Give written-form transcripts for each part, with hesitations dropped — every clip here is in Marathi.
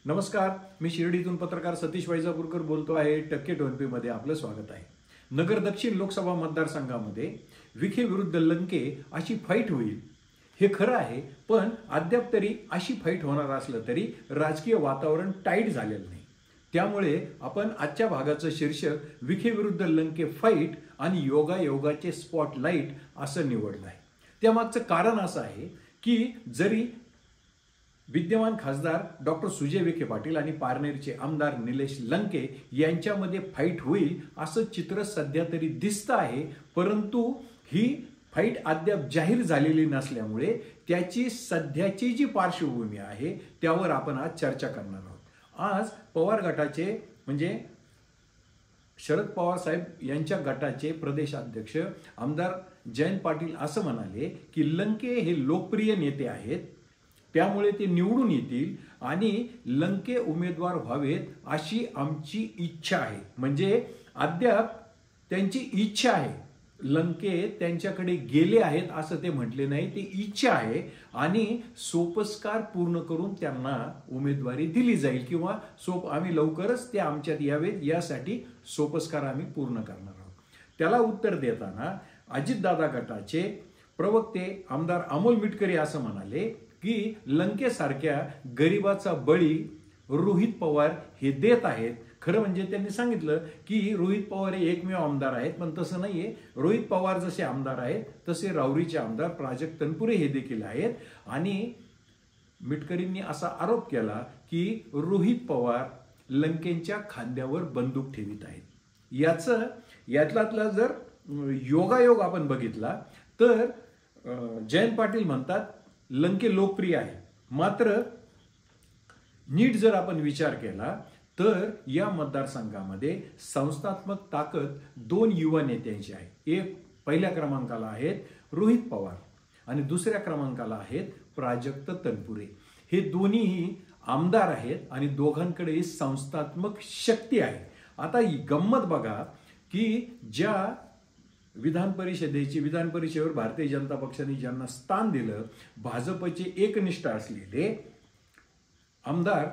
नमस्कार, मी शिर्डीतून पत्रकार सतीश वैजापूरकर बोलतो आहे. टक्के टोनपे मध्ये आपलं स्वागत आहे. नगर दक्षिण लोकसभा मतदारसंघामध्ये विखे विरुद्ध लंके अशी फाईट होईल हे खरं आहे, पण अद्याप तरी अशी फाईट होणार असलं तरी राजकीय वातावरण टाईट झालेलं नाही. त्यामुळे आपण आजच्या भागाचं शीर्षक विखे विरुद्ध लंके फाईट आणि योगायोगाचे स्पॉटलाईट असं निवडलं आहे. त्यामागचं कारण असं आहे की जरी विद्यमान खासदार डॉक्टर सुजय विखे पाटील आणि पारनेरचे आमदार निलेश लंके यांच्यामध्ये फाईट होईल असं चित्र सध्या तरी दिसतं आहे, परंतु ही फाईट अद्याप जाहीर झालेली नसल्यामुळे त्याची सध्याची जी पार्श्वभूमी आहे त्यावर आपण आज चर्चा करणार आहोत. आज पवार गटाचे म्हणजे शरद पवार साहेब यांच्या गटाचे प्रदेशाध्यक्ष आमदार जयंत पाटील असं म्हणाले की लंके हे लोकप्रिय नेते आहेत, त्यामुळे ते निवडून येतील आणि लंके उमेदवार व्हावेत अशी आमची इच्छा आहे. म्हणजे अद्याप त्यांची इच्छा आहे. लंके त्यांच्याकडे गेले आहेत असं ते म्हटले नाही, ते इच्छा आहे आणि सोपस्कार पूर्ण करून त्यांना उमेदवारी दिली जाईल किंवा आम्ही लवकरच ते आमच्यात यावेत यासाठी सोपस्कार आम्ही पूर्ण करणार आहोत. त्याला उत्तर देताना अजितदादा गटाचे प्रवक्ते आमदार अमोल मिटकरी असं म्हणाले की लंकेसारख्या गरिबाचा बळी रोहित पवार हे देत आहेत. खरं म्हणजे त्यांनी सांगितलं की रोहित पवार हे एकमेव आमदार आहेत, पण तसं नाहीये. रोहित पवार जसे आमदार आहेत तसे राहुरीचे आमदार प्राजक्त तनपुरे हे देखील आहेत. आणि मिटकरींनी असा आरोप केला की रोहित पवार लंकेंच्या खांद्यावर बंदूक ठेवित आहेत. यातला जर योगायोग आपण बघितला तर जयंत पाटील म्हणतात लंके लोकप्रिय आहे, मात्र नीट जर आपण विचार केला तर या मतदारसंघामध्ये संस्थात्मक ताकद दोन युवा नेत्यांची आहे. एक पहिल्या क्रमांकाला आहेत रोहित पवार आणि दुसऱ्या क्रमांकाला आहेत प्राजक्त तनपुरे. हे दोन्हीही आमदार आहेत आणि दोघांकडे संस्थात्मक शक्ती आहे. आता गंमत बघा की ज्या विधान परिषदेवर भारतीय जनता पक्षाने ज्यांना स्थान दिलं, भाजपचे एकनिष्ठ असलेले आमदार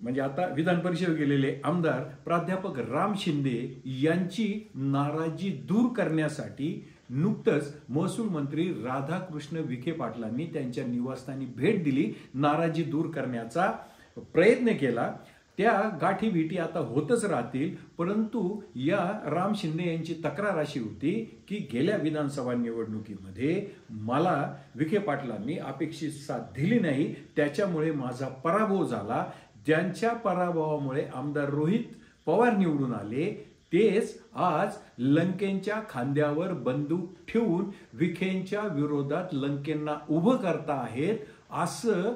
म्हणजे आता विधान परिषदेवर गेलेले आमदार प्राध्यापक राम शिंदे यांची नाराजी दूर करण्यासाठी नुकतंच महसूल मंत्री राधाकृष्ण विखे पाटलांनी त्यांच्या निवासस्थानी भेट दिली, नाराजी दूर करण्याचा प्रयत्न केला. त्या गाठी भेटी आता होतच राहतील, परंतु या राम शिंदे यांची तक्रार अशी होती की गेल्या विधानसभा निवडणुकीमध्ये मला विखे पाटलांनी अपेक्षित साथ दिली नाही, त्याच्यामुळे माझा पराभव झाला. ज्यांच्या पराभवामुळे आमदार रोहित पवार निवडून आले तेच आज लंकेंच्या खांद्यावर बंदूक ठेवून विखेंच्या विरोधात लंकेंना उभं करता आहेत असं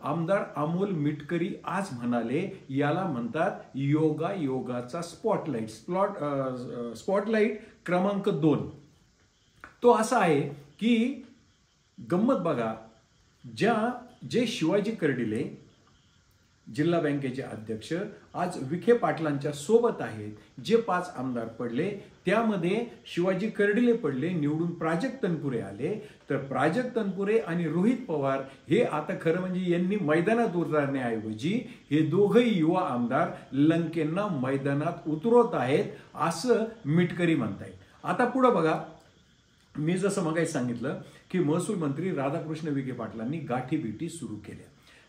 आमदार अमोल मिटकरी आज म्हणाले. याला म्हणतात योगाचा स्पॉटलाईट क्रमांक 2. तो असा आहे की गंमत बघा, जे शिवाजी कर्डिले जिल्हा बँकेचे अध्यक्ष आज विखे पाटलांच्या सोबत आहेत, जे 5 आमदार पडले त्यामध्ये शिवाजी कर्डिले पडले, निवडून प्राजक्त तनपुरे आले. तर प्राजक्त तनपुरे आणि रोहित पवार हे आता खरं म्हणजे यांनी मैदानात उतरण्याऐवजी हे दोघंही युवा आमदार लंकेंना मैदानात उतरवत आहेत असं मिटकरी म्हणतायत. आता पुढे बघा, मी जसं मगाशी सांगितलं की महसूल मंत्री राधाकृष्ण विखे पाटलांनी गाठीभेटी सुरू केल्या.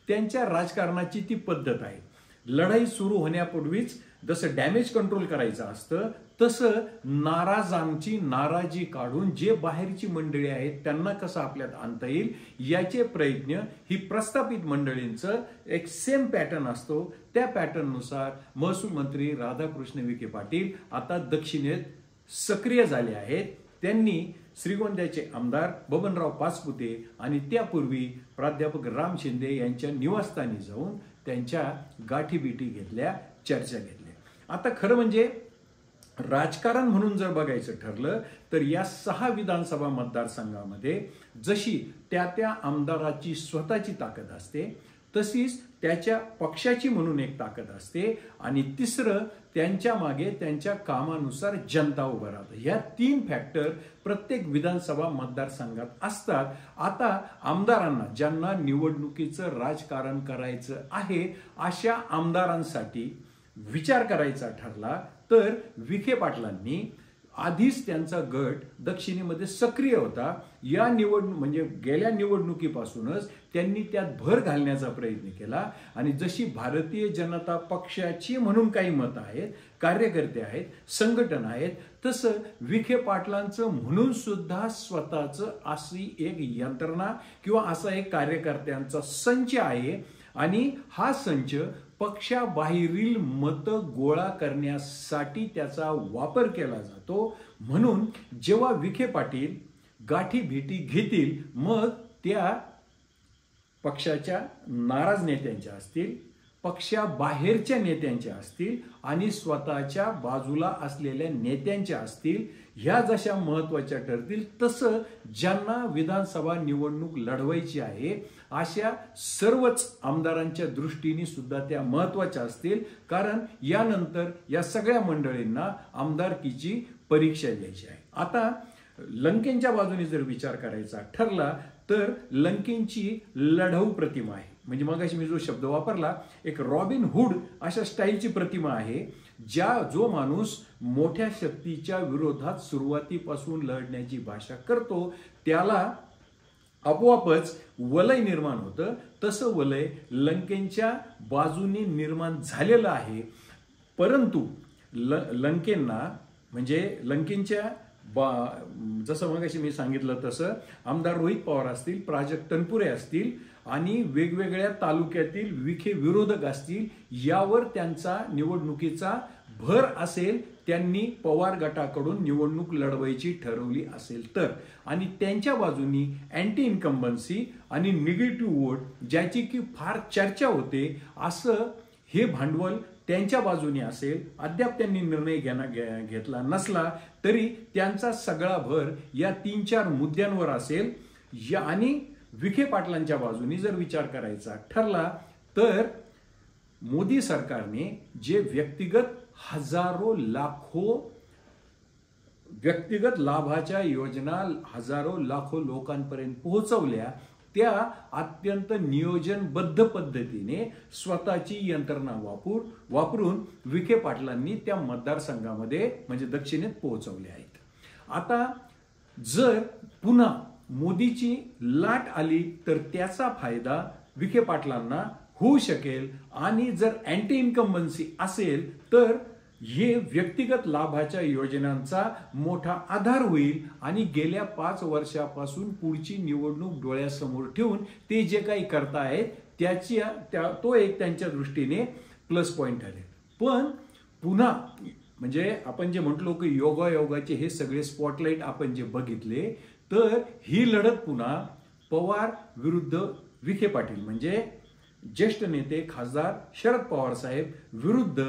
त्यांच्या राजकारणाची ती पद्धत आहे. लढाई सुरू होण्यापूर्वीच जसं डॅमेज कंट्रोल करायचं असतं तसं नाराजांची नाराजी काढून जे बाहेरची मंडळी आहेत त्यांना कसं आपल्यात आणता येईल याचे प्रयत्न ही प्रस्थापित मंडळींचं एक सेम पॅटर्न असतो. त्या पॅटर्ननुसार महसूल मंत्री राधाकृष्ण विखे पाटील आता दक्षिणेत सक्रिय झाले आहेत. त्यांनी श्रीगोंद्याचे आमदार बबनराव पाचपुते आणि त्यापूर्वी प्राध्यापक राम शिंदे यांच्या निवासस्थानी जाऊन त्यांच्या गाठीभेटी घेतल्या, चर्चा घेतल्या. आता खरं म्हणजे राजकारण म्हणून जर बघायचं ठरलं तर या 6 विधानसभा मतदारसंघामध्ये जशी त्या आमदाराची स्वतःची ताकद असते तशीच त्याच्या पक्षाची म्हणून एक ताकद असते, आणि तिसरं त्यांच्या मागे त्यांच्या कामानुसार जनता उभं राहते. ह्या 3 फॅक्टर प्रत्येक विधानसभा मतदारसंघात असतात. आता आमदारांना, ज्यांना निवडणुकीचं राजकारण करायचं आहे, अशा आमदारांसाठी विचार करायचा ठरला तर विखे पाटलांनी आधीच त्यांचा गट दक्षिणेमध्ये सक्रिय होता. या म्हणजे गेल्या निवडणुकीपासूनच त्यांनी त्यात भर घालण्याचा प्रयत्न केला, आणि जशी भारतीय जनता पक्षाची म्हणून काही मत आहेत, कार्यकर्ते आहेत, संघटन आहेत, तसं विखे पाटलांचं म्हणून सुद्धा स्वतःचं अशी एक यंत्रणा किंवा असा एक कार्यकर्त्यांचा संच आहे, आणि हा संच पक्षाबाहेरील मतं गोळा करण्यासाठी त्याचा वापर केला जातो. म्हणून जेव्हा विखे पाटील गाठी भेटी घेतील, मग त्या पक्षाच्या नाराज नेत्यांच्या असतील, पक्षाबाहेरच्या नेत्यांच्या असतील, आणि स्वतःच्या बाजूला असलेल्या नेत्यांच्या असतील, ह्या जशा महत्वाच्या ठरतील, तसं ज्यांना विधानसभा निवडणूक लढवायची आहे अशा सर्वच आमदारांच्या दृष्टीने सुद्धा त्या महत्वाच्या असतील. कारण यानंतर या सगळ्या मंडळींना आमदारकीची परीक्षा द्यायची आहे. आता लंकेंच्या बाजूने जर विचार करायचा ठरला तर लंकेंची लढाऊ प्रतिमा आहे. म्हणजे मगाशी मी जो शब्द वापरला, एक रॉबिन हुड अशा स्टाईलची प्रतिमा आहे, जो माणूस मोठ्या शक्तीच्या विरोधात सुरुवातीपासून लढण्याची भाषा करतो, त्याला आपोआपच वलय निर्माण होतं. तसं वलय लंकेंच्या बाजूने निर्माण झालेलं आहे. परंतु लंकेंना, म्हणजे लंकेंच्या जसं मगाशी मी सांगितलं तसं आमदार रोहित पवार असतील, प्राजक्त तनपुरे असतील, आणि वेगवेगळ्या तालुक्यातील विखे विरोधक असतील, यावर त्यांचा निवडणुकीचा भर असेल. त्यांनी पवार गटाकडून निवडणूक लढवायची ठरवली असेल तर, आणि त्यांच्या बाजूनी अँटी इन्कम्बन्सी आणि निगेटिव्ह वोट, ज्याची की फार चर्चा होते, असं हे भांडवल त्यांच्या बाजूने असेल. अद्याप त्यांनी निर्णय घेतला नसला तरी त्यांचा सगळा भर या 3-4 मुद्द्यांवर असेल. आणि विखे पाटलांच्या बाजूने जर विचार करायचा ठरला तर मोदी सरकारने जे हजारो लाखो व्यक्तिगत लाभाच्या योजना हजारो लाखो लोकांपर्यंत पोहोचवल्या, त्या अत्यंत नियोजनबद्ध पद्धतीने स्वतःची यंत्रणा वापरून विखे पाटलांनी त्या मतदारसंघामध्ये म्हणजे दक्षिणेत पोहोचवले आहेत. आता जर पुन्हा मोदीची लाट आली तर त्याचा फायदा विखे पाटलांना होऊ शकेल, आणि जर अँटी इन्कम्बन्सी असेल तर हे व्यक्तिगत लाभाच्या योजनांचा मोठा आधार होईल, आणि गेल्या 5 वर्षापासून पुढची निवडणूक डोळ्यासमोर ठेवून ते जे काही करतायत तो एक त्यांच्या दृष्टीने प्लस पॉइंट ठरेल. पण पुन्हा म्हणजे आपण जे म्हटलो की योगायोगाचे हे सगळे स्पॉटलाइट आपण जे बघितले, तर ही लढत पुन्हा पवार विरुद्ध विखे पाटील, म्हणजे ज्येष्ठ नेते खासदार शरद पवार साहेब विरुद्ध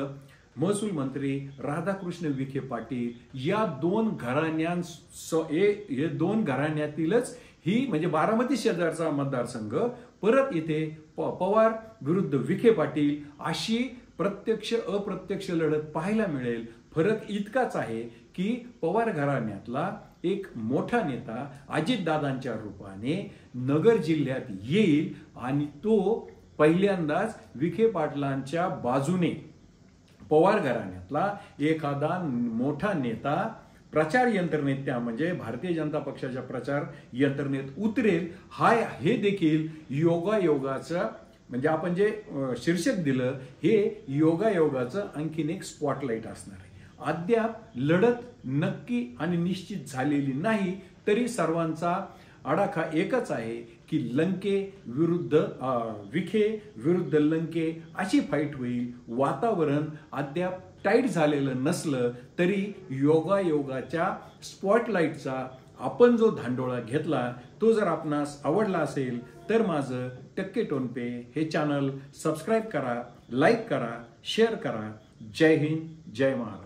महसूल मंत्री राधाकृष्ण विखे पाटील, या 2 घराण्यातीलच ही म्हणजे बारामती शेजारचा मतदारसंघ परत इथे पवार विरुद्ध विखे पाटील अशी प्रत्यक्ष अप्रत्यक्ष लढत पाहायला मिळेल. फरक इतकाच आहे की पवार घराण्यातला एक मोठा नेता अजितदादांच्या रूपाने नगर जिल्ह्यात येईल, आणि तो पहिल्यांदाच विखे पाटलांच्या बाजूने पवार घराण्यातला एखादा मोठा नेता प्रचार यंत्रणेत, त्या म्हणजे भारतीय जनता पक्षाच्या प्रचार यंत्रणेत उतरेल. हे देखील योगायोगाचं म्हणजे आपण जे शीर्षक दिलं हे योगायोगाचं आणखीन एक स्पॉटलाइट असणार आहे. अद्याप लढत नक्की आणि निश्चित झालेली नाही, तरी सर्वांचा आडाखा एकच आहे की लंके विरुद्ध विखे विरुद्ध लंके अशी फाईट होईल. वातावरण अद्याप टाईट झालेलं नसलं तरी योगायोगाच्या स्पॉटलाइटचा आपण जो धांडोळा घेतला तो जर आपणास आवडला असेल तर माझं टक्के टोनपे हे चॅनल सबस्क्राईब करा, लाईक करा, शेअर करा. जय हिंद, जय महाराष्ट्र.